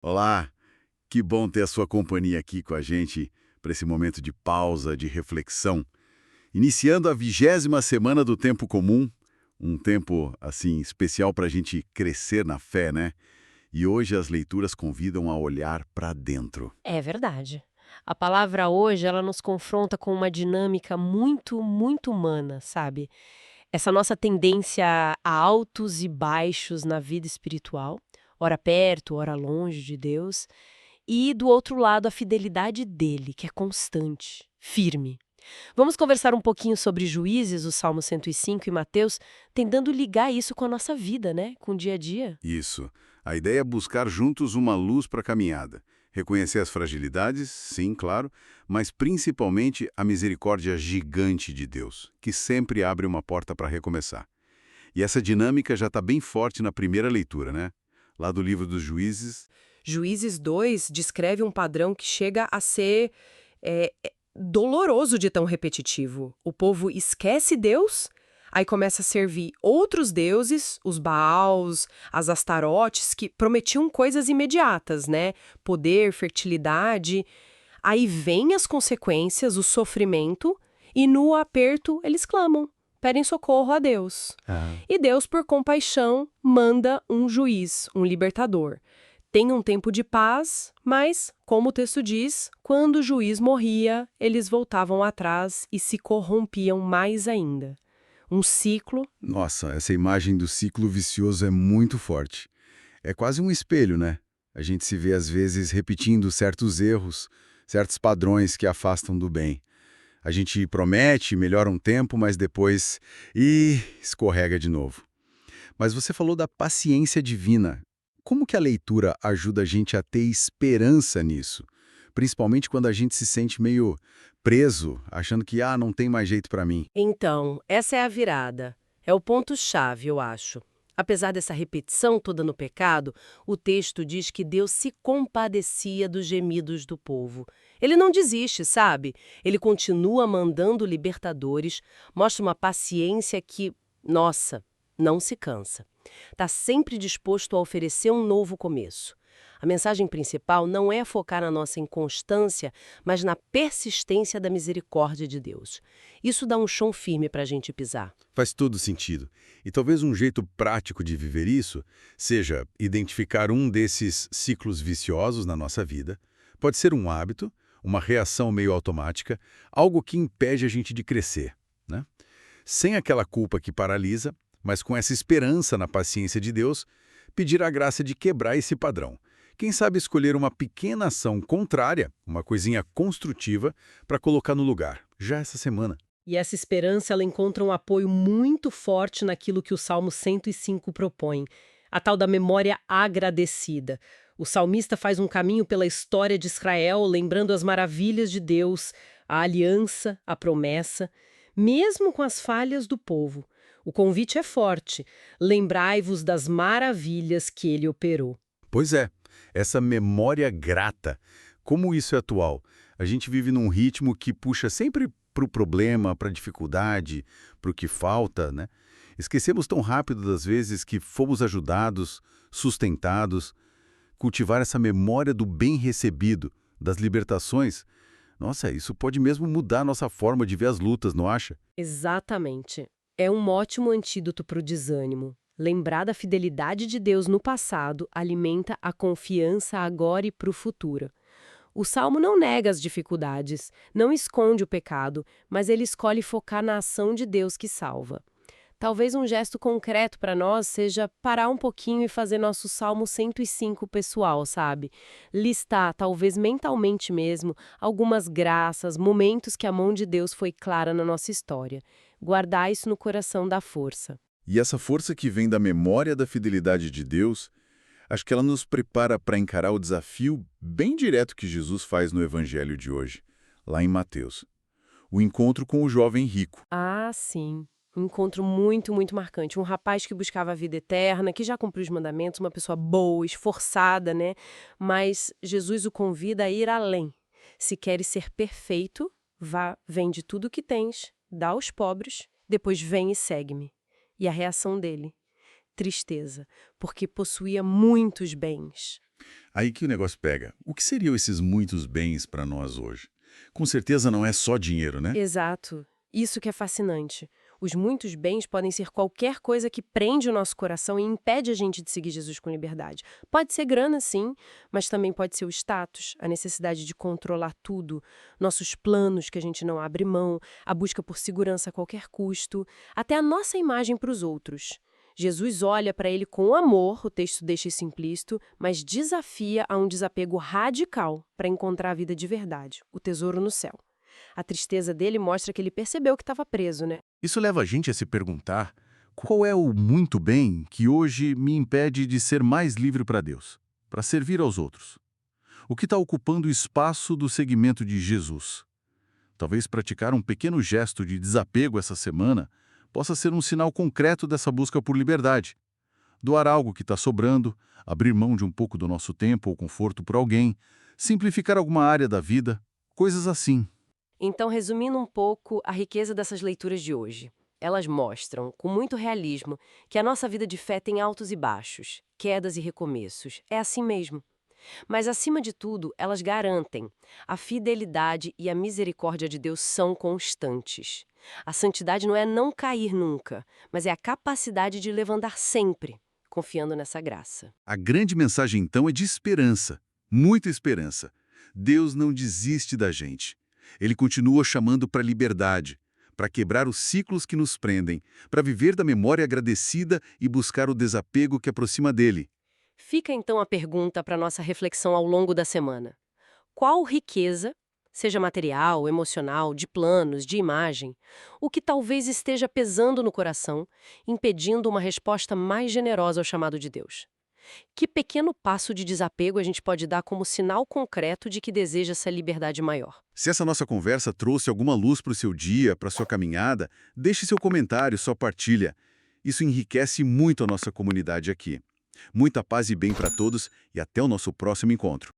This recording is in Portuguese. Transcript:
Olá, que bom ter a sua companhia aqui com a gente para esse momento de pausa, de reflexão. Iniciando a 20ª semana do Tempo Comum, um tempo, assim, especial para a gente crescer na fé, né? E hoje as leituras convidam a olhar para dentro. É verdade. A palavra hoje, ela nos confronta com uma dinâmica muito humana, sabe? Essa nossa tendência a altos e baixos na vida espiritual, ora perto, ora longe de Deus, e do outro lado a fidelidade dele, que é constante, firme. Vamos conversar um pouquinho sobre Juízes, o Salmo 105 e Mateus, tentando ligar isso com a nossa vida, né? Com o dia a dia. Isso. A ideia é buscar juntos uma luz para a caminhada. Reconhecer as fragilidades, sim, claro, mas principalmente a misericórdia gigante de Deus, que sempre abre uma porta para recomeçar. E essa dinâmica já está bem forte na primeira leitura, né? Lá do livro dos Juízes. Juízes 2 descreve um padrão que chega a ser doloroso de tão repetitivo. O povo esquece Deus, aí começa a servir outros deuses, os Baals, as Astarotes, que prometiam coisas imediatas, né? Poder, fertilidade. Aí vem as consequências, o sofrimento, e no aperto eles clamam, pedem socorro a Deus. E Deus, por compaixão, manda um juiz, um libertador. Tem um tempo de paz, mas, como o texto diz, quando o juiz morria, eles voltavam atrás e se corrompiam mais ainda. Um ciclo. Nossa, essa imagem do ciclo vicioso é muito forte. É quase um espelho, né? A gente se vê às vezes repetindo certos erros, certos padrões que afastam do bem. A gente promete, melhora um tempo, mas depois escorrega de novo. Mas você falou da paciência divina. Como que a leitura ajuda a gente a ter esperança nisso? Principalmente quando a gente se sente meio preso, achando que não tem mais jeito para mim. Então, essa é a virada. É o ponto-chave, eu acho. Apesar dessa repetição toda no pecado, o texto diz que Deus se compadecia dos gemidos do povo. Ele não desiste, sabe? Ele continua mandando libertadores, mostra uma paciência que, nossa, não se cansa. Está sempre disposto a oferecer um novo começo. A mensagem principal não é focar na nossa inconstância, mas na persistência da misericórdia de Deus. Isso dá um chão firme para a gente pisar. Faz todo sentido. E talvez um jeito prático de viver isso seja identificar um desses ciclos viciosos na nossa vida. Pode ser um hábito, uma reação meio automática, algo que impede a gente de crescer, né? Sem aquela culpa que paralisa, mas com essa esperança na paciência de Deus, pedir a graça de quebrar esse padrão. Quem sabe escolher uma pequena ação contrária, uma coisinha construtiva, para colocar no lugar, já essa semana. E essa esperança ela encontra um apoio muito forte naquilo que o Salmo 105 propõe, a tal da memória agradecida. O salmista faz um caminho pela história de Israel, lembrando as maravilhas de Deus, a aliança, a promessa, mesmo com as falhas do povo. O convite é forte: lembrai-vos das maravilhas que ele operou. Pois é, essa memória grata, como isso é atual? A gente vive num ritmo que puxa sempre para o problema, para a dificuldade, para o que falta, né? Esquecemos tão rápido das vezes que fomos ajudados, sustentados. Cultivar essa memória do bem recebido, das libertações, nossa, isso pode mesmo mudar a nossa forma de ver as lutas, não acha? Exatamente. É um ótimo antídoto para o desânimo. Lembrar da fidelidade de Deus no passado alimenta a confiança agora e para o futuro. O Salmo não nega as dificuldades, não esconde o pecado, mas ele escolhe focar na ação de Deus que salva. Talvez um gesto concreto para nós seja parar um pouquinho e fazer nosso Salmo 105 pessoal, sabe? Listar, talvez mentalmente mesmo, algumas graças, momentos que a mão de Deus foi clara na nossa história. Guardar isso no coração dá força. E essa força que vem da memória da fidelidade de Deus, acho que ela nos prepara para encarar o desafio bem direto que Jesus faz no Evangelho de hoje, lá em Mateus. O encontro com o jovem rico. Ah, sim. Um encontro muito marcante. Um rapaz que buscava a vida eterna, que já cumpriu os mandamentos, uma pessoa boa, esforçada, né? Mas Jesus o convida a ir além. Se queres ser perfeito, vá, vende tudo o que tens, dá aos pobres, depois vem e segue-me. E a reação dele? Tristeza, porque possuía muitos bens. Aí que o negócio pega. O que seriam esses muitos bens para nós hoje? Com certeza não é só dinheiro, né? Exato. Isso que é fascinante. Os muitos bens podem ser qualquer coisa que prende o nosso coração e impede a gente de seguir Jesus com liberdade. Pode ser grana, sim, mas também pode ser o status, a necessidade de controlar tudo, nossos planos que a gente não abre mão, a busca por segurança a qualquer custo, até a nossa imagem para os outros. Jesus olha para ele com amor, o texto deixa isso implícito, mas desafia a um desapego radical para encontrar a vida de verdade, o tesouro no céu. A tristeza dele mostra que ele percebeu que estava preso, né? Isso leva a gente a se perguntar qual é o muito bem que hoje me impede de ser mais livre para Deus, para servir aos outros. O que está ocupando o espaço do seguimento de Jesus? Talvez praticar um pequeno gesto de desapego essa semana possa ser um sinal concreto dessa busca por liberdade. Doar algo que está sobrando, abrir mão de um pouco do nosso tempo ou conforto por alguém, simplificar alguma área da vida, coisas assim. Então, resumindo um pouco a riqueza dessas leituras de hoje. Elas mostram, com muito realismo, que a nossa vida de fé tem altos e baixos, quedas e recomeços. É assim mesmo. Mas, acima de tudo, elas garantem a fidelidade e a misericórdia de Deus são constantes. A santidade não é não cair nunca, mas é a capacidade de levantar sempre, confiando nessa graça. A grande mensagem, então, é de esperança, muita esperança. Deus não desiste da gente. Ele continua chamando para a liberdade, para quebrar os ciclos que nos prendem, para viver da memória agradecida e buscar o desapego que aproxima dele. Fica então a pergunta para nossa reflexão ao longo da semana. Qual riqueza, seja material, emocional, de planos, de imagem, o que talvez esteja pesando no coração, impedindo uma resposta mais generosa ao chamado de Deus? Que pequeno passo de desapego a gente pode dar como sinal concreto de que deseja essa liberdade maior? Se essa nossa conversa trouxe alguma luz para o seu dia, para a sua caminhada, deixe seu comentário, sua partilha. Isso enriquece muito a nossa comunidade aqui. Muita paz e bem para todos e até o nosso próximo encontro.